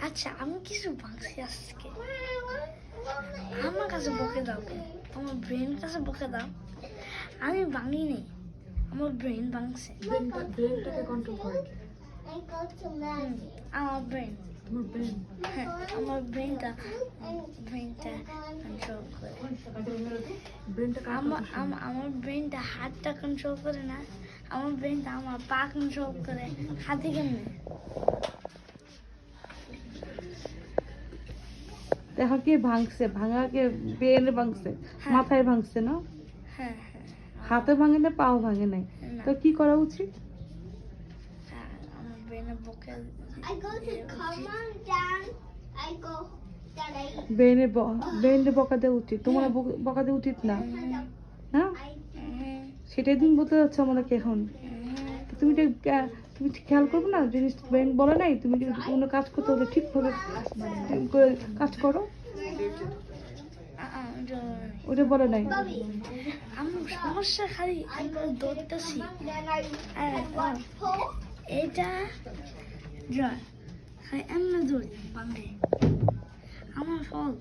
আচ্ছা আমি কিছু ভাঙছি আজকে, আমার কাছে বকে দাও, আমার ব্রেন কাছে বকে দাও। আমি ভাঙিনি, আমার ব্রেন ভাঙছে। ব্রেনটাকে কন্ট্রোল করে কে? আমার ব্রেন, তোমার ব্রেন। হ্যাঁ আমার ব্রেনটা কন্ট্রোল করে। ব্রেনটা কার আমার কথা শোনে? আমার ব্রেনটা হাতটা কন্ট্রোল করে না, আমার ব্রেনটা আমার পা কন্ট্রোল করে। হাতে কেমনে? এখন কি ভাঙছে? ভাঙাকে ব্রেনে ভাঙছে, হ্যাঁ। মাথায় ভাঙছে না? হ্যাঁ হ্যাঁ হাতে ভাঙে না, পাও ভাঙে নাই। না। তো কি করা উচিত? হ্যাঁ, আমার ব্রেনে বকে I go to come on down. I go that I ব্রেনে বকা দেওয়া উচিত, তোমার বকা দেওয়া উচিত না, হ্যাঁ? সেটাই তুমি বলতে যাচ্ছ আমাদেরকে এখন। তো তুমি খেয়াল করবে না, জিনিস ব্রেন বলে নাই, তুমি যদি কোনো কাজ করতে হলে ঠিকভাবে কাজ করো, ওটা বলে নাই। আমার সমস্যা খালি আমি দৌড়তেছি, pull. এটা খালি এমনি দৌড়ি ভাঙে আমার ফল।